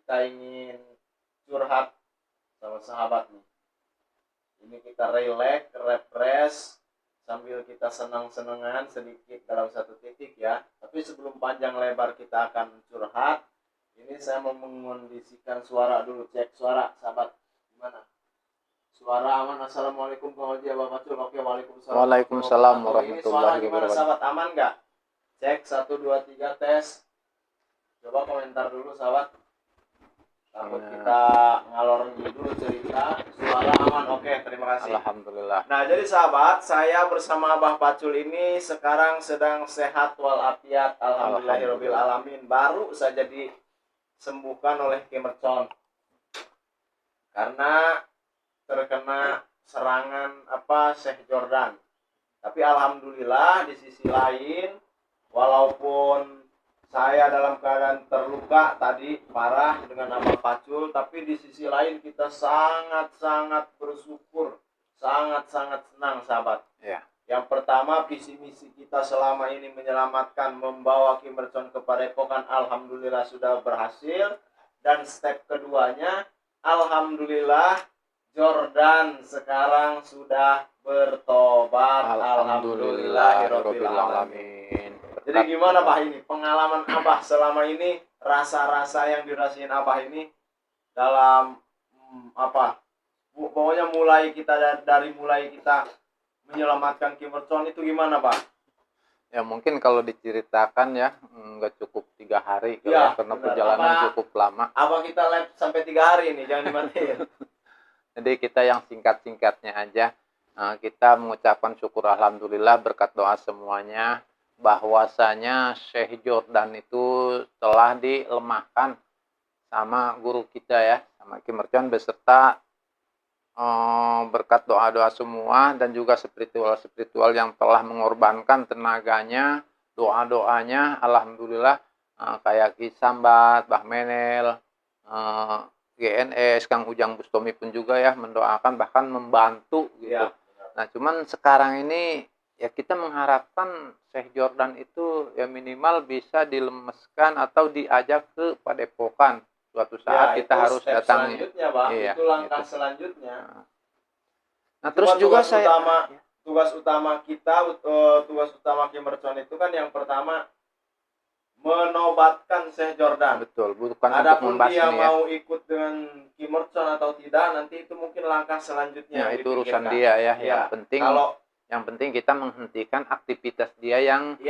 kita ingin curhat sama sahabat nih. Ini kita relax, refresh, sambil kita senang-senangan sedikit dalam satu titik ya. Tapi sebelum panjang lebar kita akan curhat, ini saya mau mengondisikan suara dulu. Cek suara, sahabat. Gimana? Suara aman. Assalamualaikum Bang Oji, Abang Macul. Oke, waalaikumsalam. Waalaikumsalam Ini warahmatullahi suara gimana, wabarakatuh. sahabat? Aman nggak? Cek 1, 2, 3 tes. Coba komentar dulu, sahabat. Takut kita ngalor dulu cerita. Suara aman. Oke, terima kasih. Alhamdulillah. Nah, jadi sahabat, saya bersama Abah Pacul ini sekarang sedang sehat walafiat. Alhamdulillahirabbil alamin. Baru saja disembuhkan oleh Ki Mercon. Karena terkena serangan Syekh Jordan. Tapi alhamdulillah di sisi lain, walaupun saya dalam keadaan terluka tadi parah dengan Abah Pacul, tapi di sisi lain kita sangat-sangat bersyukur, sangat-sangat senang, sahabat. Ya. Yang pertama, visi misi kita selama ini menyelamatkan, membawa Ki Mercon ke Padepokan, alhamdulillah sudah berhasil. Dan step keduanya, alhamdulillah Jordan sekarang sudah bertobat. Alhamdulillahirabbil alamin. Jadi gimana Bah ini pengalaman Abah selama ini, rasa-rasa yang dirasain Abah ini dalam pokoknya mulai kita dari mulai kita menyelamatkan Ki Mercon itu gimana Bah? Ya mungkin kalau diceritakan ya nggak cukup 3 hari Ya, karena benar. perjalanan cukup lama. Abah kita live sampai 3 hari ini, jangan dimatiin. Jadi kita yang singkat-singkatnya aja, kita mengucapkan syukur alhamdulillah berkat doa semuanya bahwasanya Syekh Jordan itu telah dilemahkan sama guru kita ya, sama Ki Mercon beserta berkat doa-doa semua dan juga spiritual yang telah mengorbankan tenaganya, doa-doanya, alhamdulillah kayak Ki Sambat, Bah Menel, GNS, Kang Ujang Bustomi pun juga ya mendoakan bahkan membantu gitu. Ya. Nah cuman sekarang ini ya kita mengharapkan Syekh Jordan itu ya minimal bisa dilemeskan atau diajak ke Padepokan. Suatu saat kita harus datangi. Selanjutnya, Bang. Iya, itu langkah gitu. selanjutnya. Nah terus juga tugas utama Ki Mercon itu kan yang pertama menobatkan Syekh Jordan. Betul, bukan Adapun untuk dia membasmi ya. mau ikut dengan Ki Mercon atau tidak, nanti itu mungkin langkah selanjutnya. Ya, itu urusan dia ya. Yang penting kita menghentikan aktivitas dia yang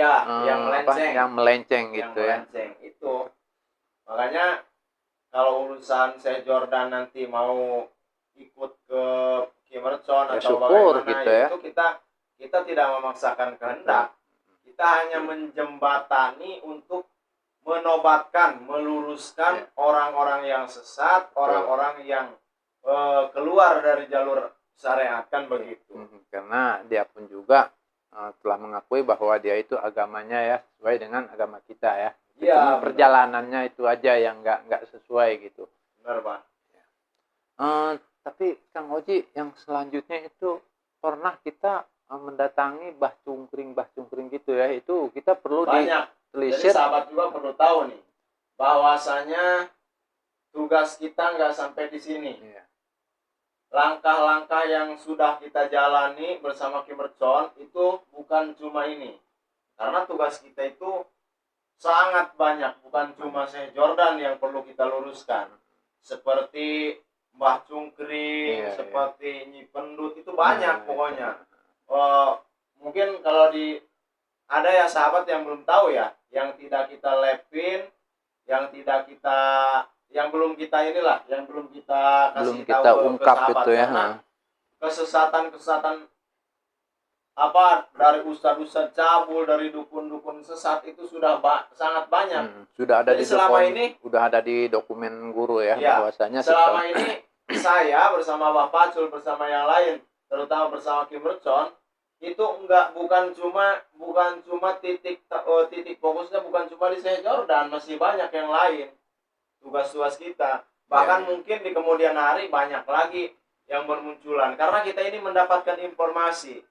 melenceng gitu ya. Itu. Makanya kalau urusan Syekh Jordan nanti mau ikut ke Ki Mercon Ya, atau syukur bagaimana gitu ya. itu kita tidak memaksakan kehendak. Kita hanya menjembatani untuk menobatkan, meluruskan orang-orang yang sesat, orang-orang yang keluar dari jalur syariat, kan begitu. Karena dia pun juga telah mengakui bahwa dia itu agamanya ya sesuai dengan agama kita ya. Cuma perjalanannya itu aja yang nggak sesuai gitu. Benar Pak. Tapi Kang Oji yang selanjutnya itu pernah kita mendatangi Bah Cungkring gitu ya, itu kita perlu ditelisik. Jadi sahabat juga perlu tahu nih bahwasanya tugas kita nggak sampai di sini. Iya. Langkah-langkah yang sudah kita jalani bersama Ki Mercon itu bukan cuma ini, karena tugas kita itu sangat banyak, bukan cuma Syekh Jordan yang perlu kita luruskan, seperti Mbah Cungkring, seperti Nyi Pendut, itu banyak pokoknya. Mungkin kalau ada ya sahabat yang belum tahu ya, yang tidak kita lepin, yang belum kita kasih tahu ke sahabat gitu ya. Karena kesesatan dari ustadz cabul, dari dukun-dukun sesat itu sudah sangat banyak. Sudah ada. Jadi udah ada di dokumen guru ya, bahwasanya selama ini saya bersama Abah Pacul bersama yang lain, terutama bersama Ki Mercon, itu bukan cuma titik fokusnya bukan cuma di Syekh Jordan, masih banyak yang lain tugas-tugas kita. Bahkan mungkin di kemudian hari banyak lagi yang bermunculan, karena kita ini mendapatkan informasi.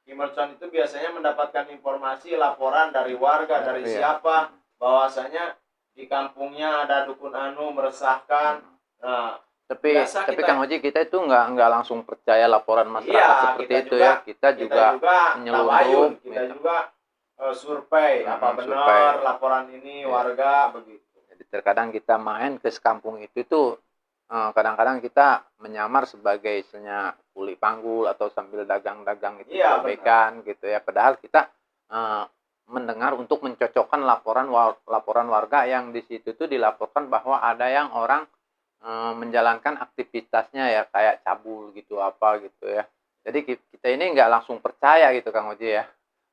Ki Mercon itu biasanya mendapatkan informasi, laporan dari warga, dari siapa, bahwasanya di kampungnya ada dukun anu meresahkan. Nah, Tapi biasa kita- Kang Oji, kita itu nggak langsung percaya laporan masyarakat Iya, seperti kita itu juga- ya. Kita juga tabayun, menyelundup, kita gitu. juga survei apa benar Survei. laporan ini Iya. warga begitu. Jadi terkadang kita main ke sekampung itu tuh kadang-kadang kita menyamar sebagai istilahnya kuli panggul atau sambil dagang-dagang itu Iya, cobekan gitu ya. Padahal kita mendengar untuk mencocokkan laporan warga yang di situ tuh dilaporkan bahwa ada yang orang menjalankan aktivitasnya ya kayak cabul gitu apa gitu ya. Jadi kita ini nggak langsung percaya gitu Kang Oji ya.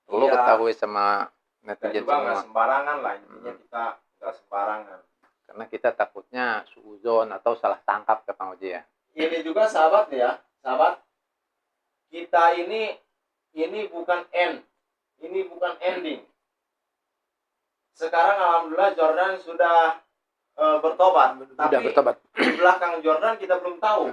Perlu Iya. ketahui sama Kita netizen juga nggak semua. sembarangan lah, intinya kita nggak sembarangan. Karena kita takutnya suuzon atau salah tangkap ke Kang Oji ya. Ini juga sahabat nih ya, sahabat, kita ini bukan bukan ending. Sekarang alhamdulillah Jordan sudah bertobat, Sudah tapi bertobat. di belakang Jordan kita belum tahu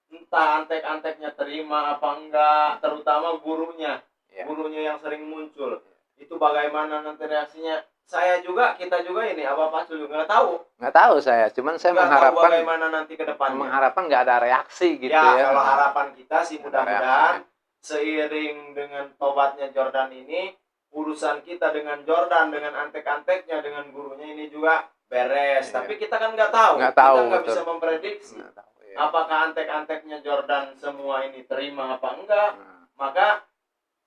entah antek-anteknya terima apa enggak, terutama gurunya, Ya. gurunya yang sering muncul. Itu bagaimana nanti reaksinya? Kita juga ini Abah Pacul juga nggak tahu. Nggak tahu saya, cuman saya Nggak tahu mengharapkan bagaimana nanti ke depannya. nggak ada reaksi gitu Ya, ya. kalau harapan kita sih Nggak ada mudah-mudahan reaksi, seiring dengan tobatnya Jordan ini, urusan kita dengan Jordan, dengan antek-anteknya, dengan gurunya ini juga beres. Iya. Tapi kita kan nggak tahu. Nggak tahu, Kita nggak betul. bisa memprediksi Nggak tahu, ya. apakah antek-anteknya Jordan semua ini terima apa enggak. Nah, Maka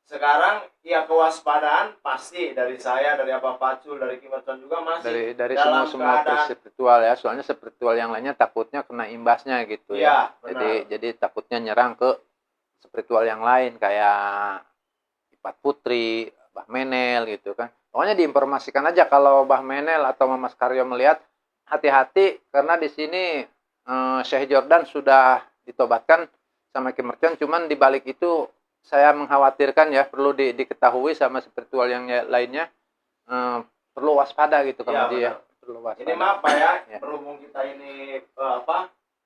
sekarang ya kewaspadaan pasti dari saya, dari Abah Pacul, dari Kimerton juga masih dari dalam semua keadaan- spiritual ya, soalnya spiritual yang lainnya takutnya kena imbasnya gitu ya. Iya, benar. Jadi takutnya nyerang ke spiritual yang lain kayak Ipat Putri, Bah Menel gitu kan. Pokoknya diinformasikan aja kalau Bah Menel atau Mas Karyo melihat, hati-hati karena di sini Syekh Jordan sudah ditobatkan sama Ki Mercon, cuman di balik itu saya mengkhawatirkan ya, perlu diketahui sama spiritual yang lainnya, perlu waspada gitu Kang Iya, Haji ya. benar. Perlu waspada. Ini maaf Pak ya, Ya. berhubung kita ini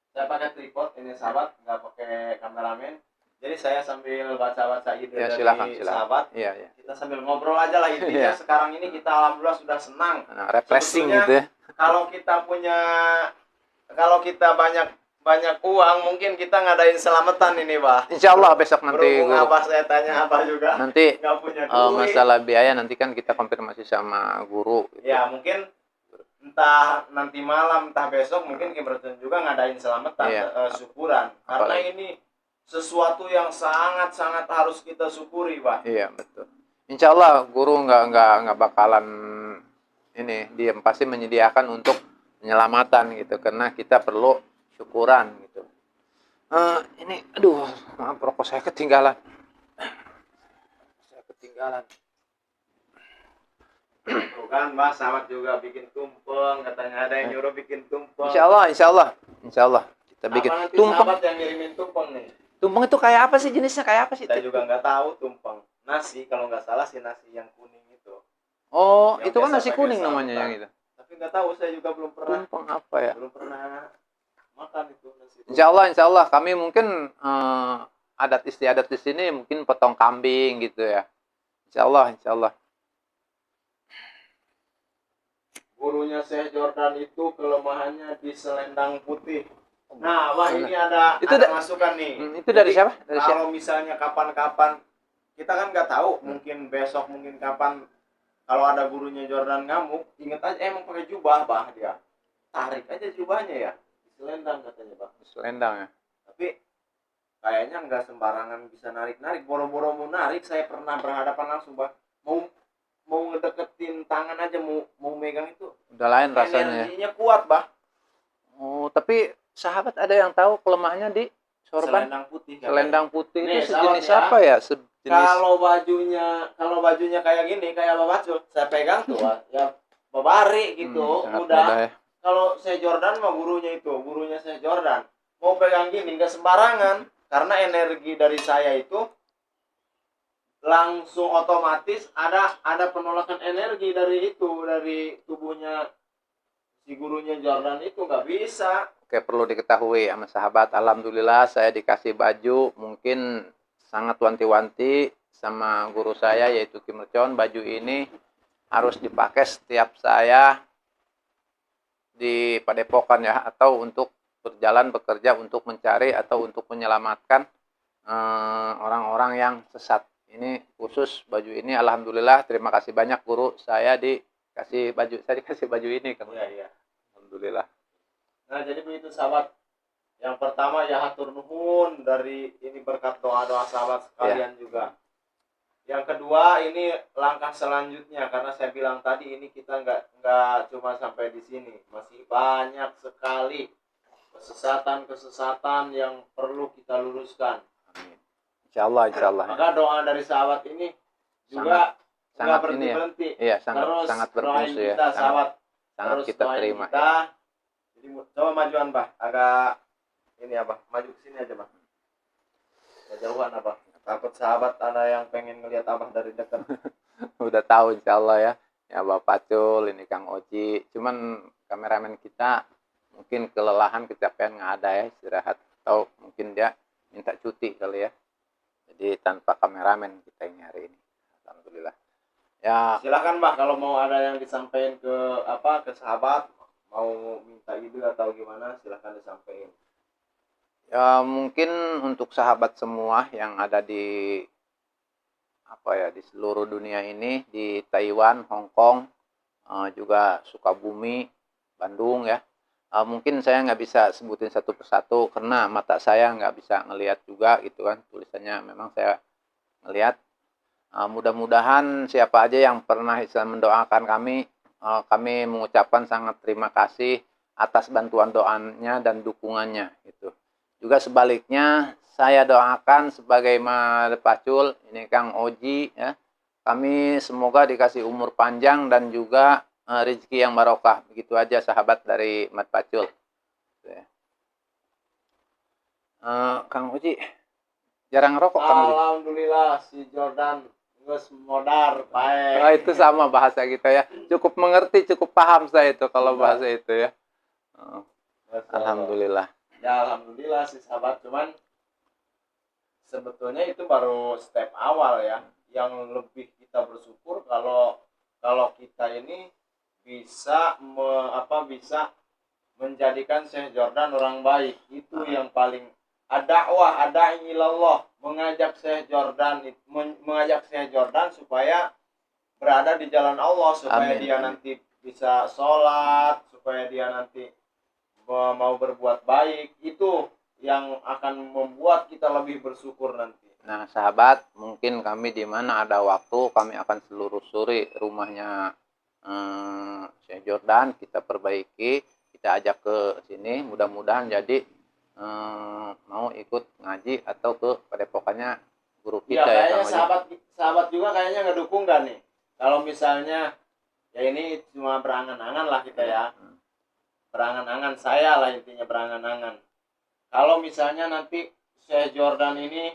saya pakai tripod ini sahabat, nggak pakai kameramen. Jadi saya sambil baca-baca ide Ya, dari silakan. sahabat. Iya, iya. Kita sambil ngobrol aja lah intinya. Iya. Sekarang ini kita alhamdulillah sudah senang. Nah, refreshing Sebetulnya, gitu ya. Kalau kita banyak uang, mungkin kita ngadain selamatan ini, Bah. Insya Allah besok nanti Berhubung guru. Abah saya tanya Abah juga Nanti nggak punya duit. masalah biaya nanti kan kita konfirmasi sama guru. Gitu. Ya mungkin entah nanti malam, entah besok mungkin Kimberton juga ngadain selamatan, Iya. syukuran. Karena Apalagi. ini sesuatu yang sangat-sangat harus kita syukuri, Pak. Iya betul. Insya Allah guru nggak bakalan ini dia pasti menyediakan untuk penyelamatan gitu karena kita perlu syukuran gitu. Ini aduh maaf rokok saya ketinggalan. Tuh kan, Mas, sahabat juga bikin tumpeng, katanya ada yang nyuruh bikin tumpeng. Insya Allah kita bikin Apa nanti tumpeng. sahabat yang ngirimin tumpeng nih? Tumpeng itu kayak apa sih, jenisnya kayak apa sih? Kita juga nggak tahu tumpeng. Nasi, kalau nggak salah sih nasi yang kuning itu. Oh, Yang itu kan biasa nasi pakai kuning namanya santan. yang itu. Tapi nggak tahu, saya juga belum pernah Tumpeng apa ya? makan itu nasi. Insya Allah kami mungkin adat istiadat di sini mungkin potong kambing gitu ya. Insya Allah. Gurunya Syekh Jordan itu kelemahannya di selendang putih. Nah, Wah, ini ada Itu masukan nih. Itu dari Jadi, siapa? Dari siapa? Kalau misalnya kapan-kapan kita kan nggak tahu, mungkin besok, mungkin kapan, kalau ada gurunya Jordan ngamuk, inget aja emang pakai jubah, Bah, dia. Tarik aja jubahnya ya. Di selendang katanya, Bah. Selendang ya. Tapi kayaknya nggak sembarangan bisa narik-narik. Boro-boro mau narik, saya pernah berhadapan langsung, Bah. Mau ngedeketin tangan aja, mau megang itu. Udah lain rasanya ya. Energinya kuat, Bah. Oh, tapi sahabat ada yang tahu kelemahannya di sorban Selendang putih. katanya. selendang putih Nih, itu sejenis sahabat ya. apa ya? Sejenis Kalau bajunya kayak gini, kayak Abah Bacul, saya pegang tuh, Wah, ya babari gitu, sangat udah. mudah ya. Kalau saya Jordan mah gurunya saya Jordan. Mau pegang gini nggak sembarangan, karena energi dari saya itu langsung otomatis ada penolakan energi dari tubuhnya si gurunya Jordan itu, nggak bisa. Oke, perlu diketahui sama sahabat, alhamdulillah saya dikasih baju mungkin sangat wanti-wanti sama guru saya yaitu Kim Mercon. Baju ini harus dipakai setiap saya di padepokan ya, atau untuk berjalan bekerja untuk mencari atau untuk menyelamatkan orang-orang yang sesat. Ini khusus baju ini, alhamdulillah, terima kasih banyak guru, saya dikasih baju ini kan. Iya, iya. Alhamdulillah. Nah, jadi begitu sahabat. Yang pertama ya hatur nuhun dari ini berkat doa-doa sahabat sekalian juga. Yang kedua ini langkah selanjutnya, karena saya bilang tadi ini kita nggak cuma sampai di sini, masih banyak sekali kesesatan yang perlu kita luruskan. Amin. Insyaallah, insyaallah. Maka doa dari sahabat ini juga nggak berhenti berhenti. Iya, terus sangat doain berfungsi ya. kita sahabat. Sangat Terus kita doain terima. kita. Jadi coba majuan bah, agak ini apa? Maju ke sini aja bah. Kejauhan apa? Takut sahabat ada yang pengen ngelihat abah dari dekat. Udah tahu insyaallah ya. Ya Bapak Cul, ini Kang Oji. Cuman kameramen kita mungkin kelelahan, kecapean, nggak ada ya istirahat, atau mungkin dia minta cuti kali ya. Jadi tanpa kameramen kita ini hari ini. Alhamdulillah. Ya, Silakan bah kalau mau ada yang disampaikan ke sahabat, mau minta ide atau gimana, silakan disampaikan. ya mungkin untuk sahabat semua yang ada di di seluruh dunia ini, di Taiwan, Hong Kong, juga Sukabumi, Bandung ya. Mungkin saya nggak bisa sebutin satu persatu karena mata saya nggak bisa ngelihat juga gitu kan, tulisannya memang saya ngelihat. Mudah-mudahan siapa aja yang pernah bisa mendoakan kami mengucapkan sangat terima kasih atas bantuan doanya dan dukungannya gitu. Juga sebaliknya saya doakan sebagai Mas Pacul, ini Kang Oji ya. Kami semoga dikasih umur panjang dan juga rezeki yang barokah. Begitu aja sahabat dari Mas Pacul. Kang Oji jarang rokok Kang Oji. Alhamdulillah si Jordan geus modar baik. Oh, itu sama bahasa kita ya. Cukup mengerti, cukup paham saya itu kalau bahasa itu ya. Alhamdulillah. Ya alhamdulillah sih sahabat, cuman sebetulnya itu baru step awal ya. Yang lebih kita bersyukur kalau kita ini bisa bisa menjadikan Syekh Jordan orang baik. Itu yang paling dakwah, ilallah, mengajak Syekh Jordan supaya berada di jalan Allah, supaya Amin, dia amin. nanti bisa sholat, supaya dia nanti mau berbuat baik. Itu yang akan membuat kita lebih bersyukur nanti. Nah sahabat, mungkin kami di mana ada waktu kami akan selusuri rumahnya Syekh Jordan, kita perbaiki, kita ajak ke sini, mudah-mudahan jadi mau ikut ngaji atau ke padepokannya guru kita ya. Kayaknya sahabat juga kayaknya ngedukung kan nih. Kalau misalnya ya ini cuma berangan-angan lah kita ya. Berangan-angan saya lah intinya, berangan-angan. Kalau misalnya nanti Syekh Jordan ini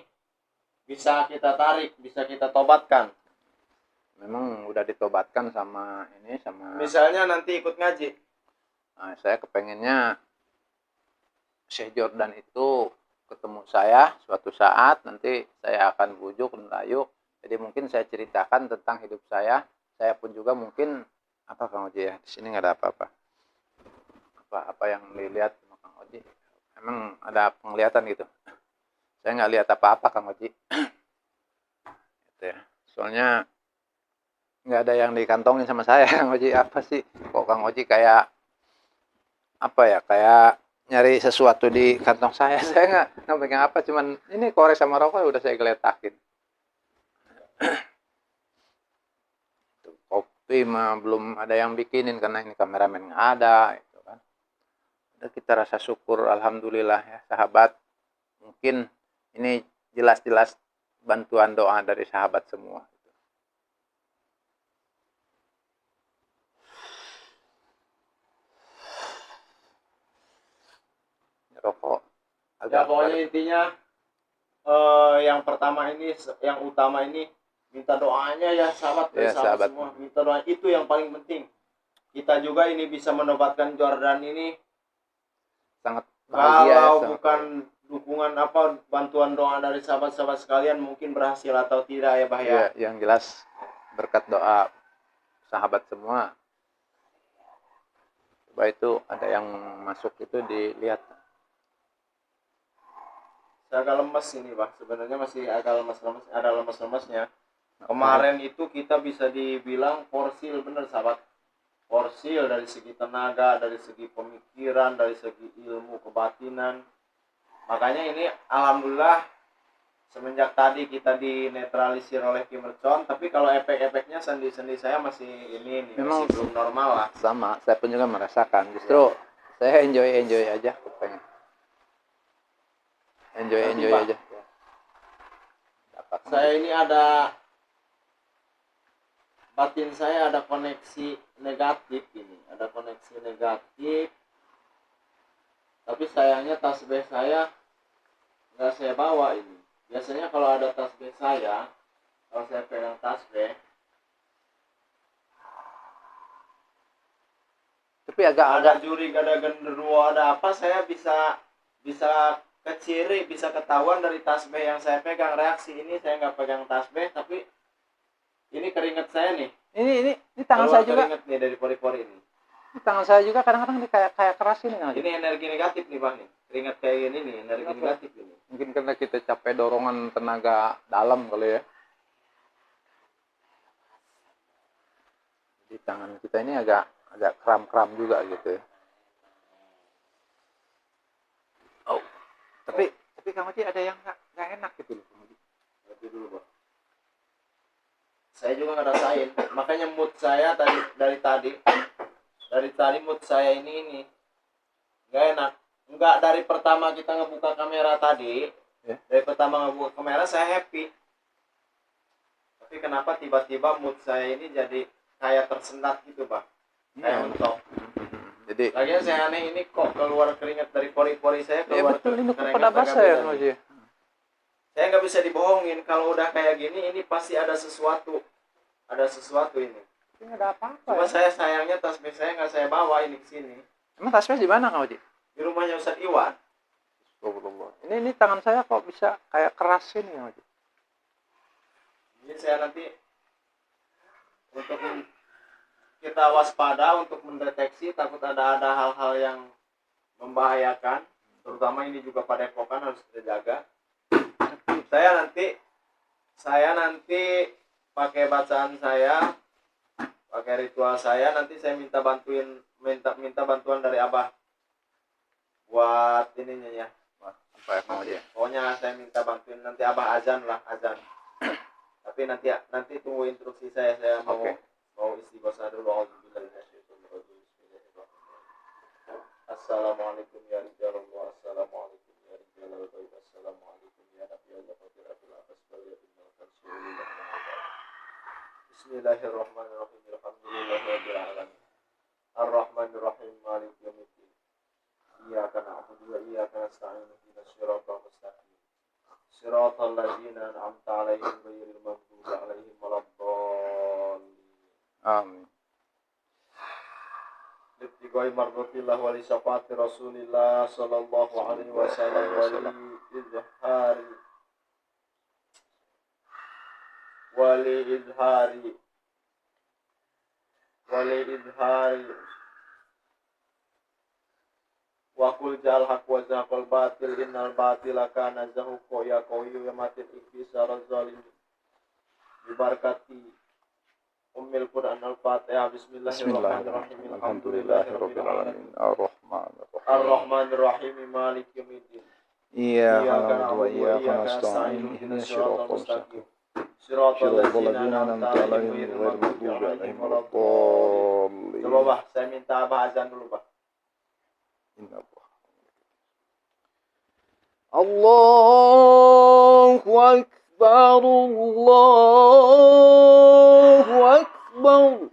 bisa kita tarik, bisa kita tobatkan. Memang udah ditobatkan sama misalnya nanti ikut ngaji. Nah, saya kepengennya Syekh Jordan itu ketemu saya suatu saat, nanti saya akan bujuk dan rayu. Jadi mungkin saya ceritakan tentang hidup saya pun juga mungkin Kang Oji ya, di sini nggak ada apa-apa. Apa yang dilihat sama Kang Oji, emang ada penglihatan gitu. Saya nggak lihat apa-apa Kang Oji. Gitu ya. Soalnya nggak ada yang dikantongin sama saya Kang Oji. Apa sih kok Kang Oji kayak kayak nyari sesuatu di kantong saya. Saya nggak pegang apa, cuman ini korek sama rokok udah saya geletakin. Kopi mah belum ada yang bikinin karena ini kameramen nggak ada gitu kan. Udah kita rasa syukur alhamdulillah ya sahabat. Mungkin ini jelas-jelas bantuan doa dari sahabat semua. Rokok Ya pokoknya intinya yang pertama ini, yang utama ini minta doanya ya sahabat, ya, sahabat semua minta doa, itu yang paling penting. Kita juga ini bisa menobatkan Jordan ini sangat bahagia. Kalau bukan dukungan bantuan doa dari sahabat-sahabat sekalian, mungkin berhasil atau tidak ya bah ya. Yang jelas berkat doa sahabat semua Coba itu ada yang masuk itu dilihat. Saya agak lemes ini Pak, sebenarnya masih agak lemes-lemes, ada lemes-lemesnya. Kemarin itu kita bisa dibilang porsil bener sahabat. Porsil dari segi tenaga, dari segi pemikiran, dari segi ilmu kebatinan. Makanya ini alhamdulillah semenjak tadi kita dinetralisir oleh Kim Mercon, tapi kalau efek-efeknya sendi-sendi saya masih ini nih, Memang masih belum normal lah. Sama, saya pun juga merasakan. Justru saya enjoy aja, pengen enjoy aja. Dapat Saya ini ada batin saya ada koneksi negatif ini, ada koneksi negatif. Tapi sayangnya tasbih saya nggak saya bawa ini. Biasanya kalau ada tasbih saya, kalau saya pegang tasbih, tapi agak ada juri, ada genderuwo, ada apa, saya bisa keciri, bisa ketahuan dari tasbih yang saya pegang. Reaksi ini saya nggak pegang tasbih, tapi ini keringat saya nih. Ini tangan Keluar saya juga. keringat nih dari pori-pori ini. Ini tangan saya juga kadang-kadang kayak keras ini. Ini energi negatif nih Bang nih. Keringat kayak gini nih, energi negatif ini. Mungkin karena kita capek dorongan tenaga dalam kali ya. Di tangan kita ini agak kram-kram juga gitu ya. Oh, tapi Kang Oji ada yang nggak enak gitu loh. Nanti dulu Bang. Saya juga ngerasain, makanya mood saya dari tadi mood saya ini nggak enak. Nggak dari pertama kita ngebuka kamera tadi, dari pertama ngebuka kamera saya happy. Tapi kenapa tiba-tiba mood saya ini jadi kayak tersendat gitu Pak, kayak mentok. Jadi Lagian saya aneh ini kok keluar keringat dari pori-pori saya, ya keluar betul, ini keringat pada basah ya agak Kang Oji. Saya nggak bisa dibohongin, kalau udah kayak gini ini pasti ada sesuatu ini. Ini ada apa-apa Cuma ya? saya sayangnya tasbih saya nggak saya bawa ini ke sini. Emang tasbih di mana Kang Oji? Di rumahnya Ustadz Iwan. Ini tangan saya kok bisa kayak keras ini Kang Oji. Jadi saya nanti untuk kita waspada untuk mendeteksi takut ada hal-hal yang membahayakan, terutama ini juga Padepokan harus kita jaga. Saya nanti pakai bacaan saya, pakai ritual saya, nanti saya minta bantuan dari Abah buat ininya ya. Apa ya Kang Oji? Pokoknya saya minta bantuin nanti Abah azan. Tapi nanti tunggu instruksi saya mau istighosah dulu. Assalamualaikum ya Rijalallah, assalamualaikum ya Rijalallah, assalamualaikum ya Nabi Allah Fadiratul Abbas Baliyatul Rasulullah. Bismillahirrahmanirrahim. Alhamdulillahirabbil alamin. Ar-Rahmanirrahim. Maliki yaumiddin. Iyyaka na'budu wa iyyaka nasta'in. Ihdinas siratal mustaqim. Siratal ladzina an'amta 'alaihim ghairil maghdubi 'alaihim waladdallin. Amin. Libtiqai mardatillah wa li syafaati Rasulillah sallallahu alaihi wasallam wa li izhari wa qul ja'al haqq wa zahaqal batil innal batila kana zahuqa ya qawiyyu ya matil iktisar zalim bi barakati Ummil Quran Al-Fatihah. Bismillahirrahmanirrahim. Alhamdulillahirabbil alamin. Ar-Rahmanir-Rahim. Maliki yaumiddin. Iyyaka na'budu wa iyyaka nasta'in. Ihdinas siratal mustaqim. Siratal ladzina ladzina an'amta an'amta 'alaihim alaihim ghairil ghairil maghdubi maghdubi 'alaihim alaihim waladdallin. waladdallin. Coba Bah, saya minta Abah azan dulu Bah. Allahu Akbar, Allahu Akbar,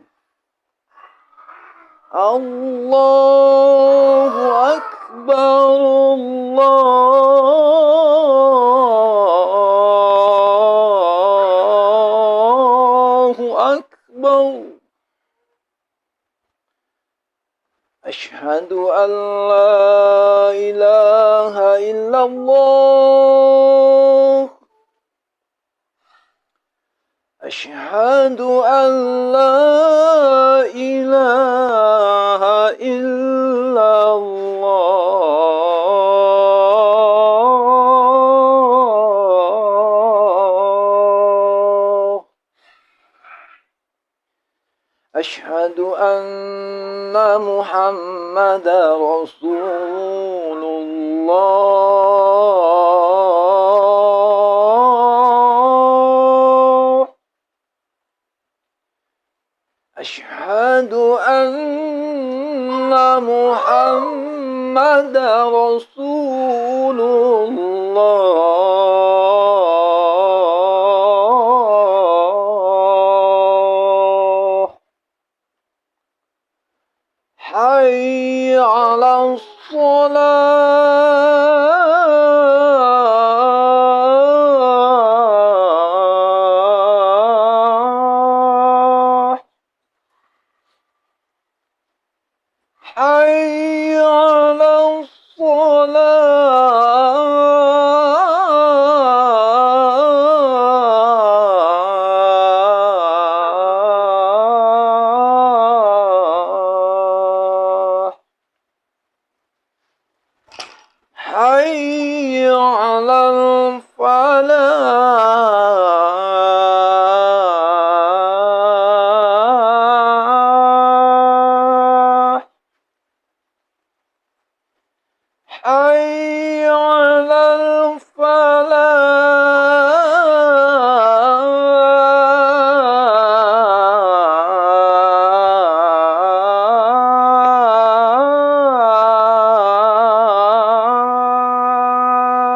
Allahu Akbar, Allahu Akbar. Asyhadu an la ilaha illallah. Asyhadu an la ilaha illallah. أشهد أن محمدا رسول الله أشهد أن محمدا رسول الله حي على الصلاة حي على الصلاة حي على الفلاح حي على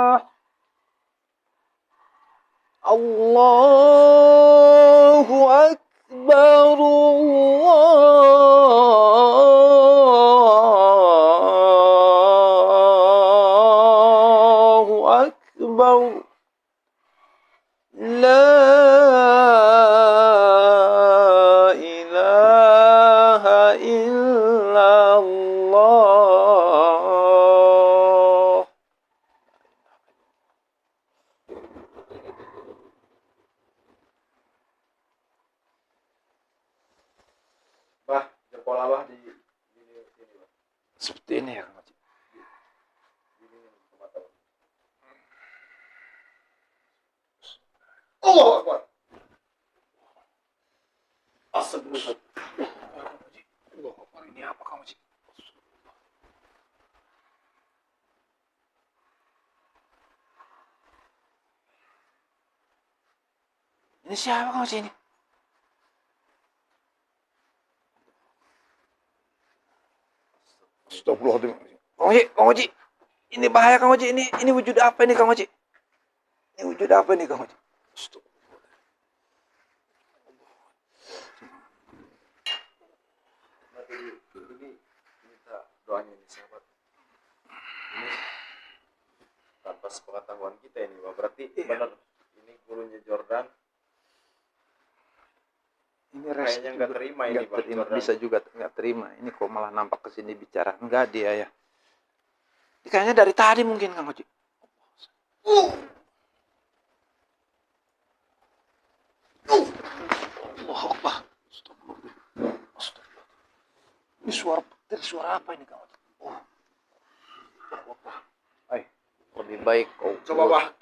الفلاح الله أكبر الله أكبر لا إله إلا الله Bah, jempol abah di sini, Bah. seperti ini ya Kang Haji. Ke mata, Bah. Allahu Akbar. Astagfirullah. Allahu Akbar, ini apa Kang Haji? Ini siapa Kang Haji ini? Astagfirullahaladzim. Kang Haji, ini bahaya Kang Haji, ini wujud apa ini Kang Haji? Ini wujud apa ini Kang Haji? Nanti ini minta doanya nih sahabat. Ini tanpa sepengetahuan kita ini, Bah. Berarti benar ini gurunya Jordan. Ini Kayaknya nggak terima ini, Bah, terima. Jordan. Bisa juga nggak terima. Ini kok malah nampak kesini bicara. Enggak dia ya. Ini kayaknya dari tadi mungkin Kang Haji. Allahu Akbar. Astagfirullah. Ini suara apa ini Kang Haji? Oh. Allahu Akbar. Lebih baik kau Coba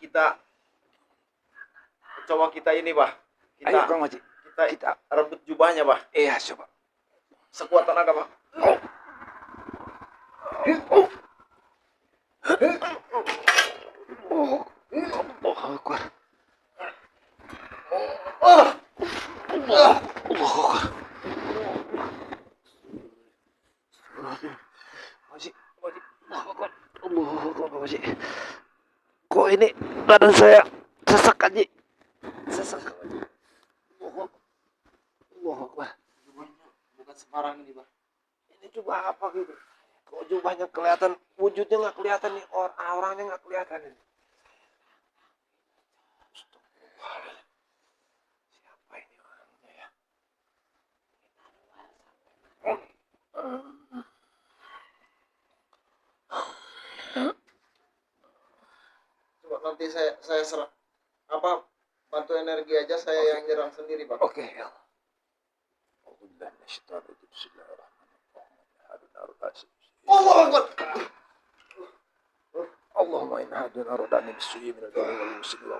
kita ini, Bah. Ayo Kang Haji. Kita rebut jubahnya, Bah. Iya, coba. Sekuat tenaga, Bah. Allahu Akbar. Ah! Allahu Akbar. Haji. Allahu Akbar. Allahu Akbar, Haji. Kok ini badan saya sesak Haji? Sesak. Allahu Akbar. Jubahnya bukan sembarang ini, Bah. Ini jubah apa gitu? Kok jubahnya kelihatan, wujudnya nggak kelihatan nih, orangnya nggak kelihatan ini. Siapa ini orangnya ya? Coba nanti saya serang bantu energi aja, saya yang nyerang sendiri, Pak. Oke. Allahu Akbar. Allahumma inna hadun aradani bisu'i min al-jannah wal muslimin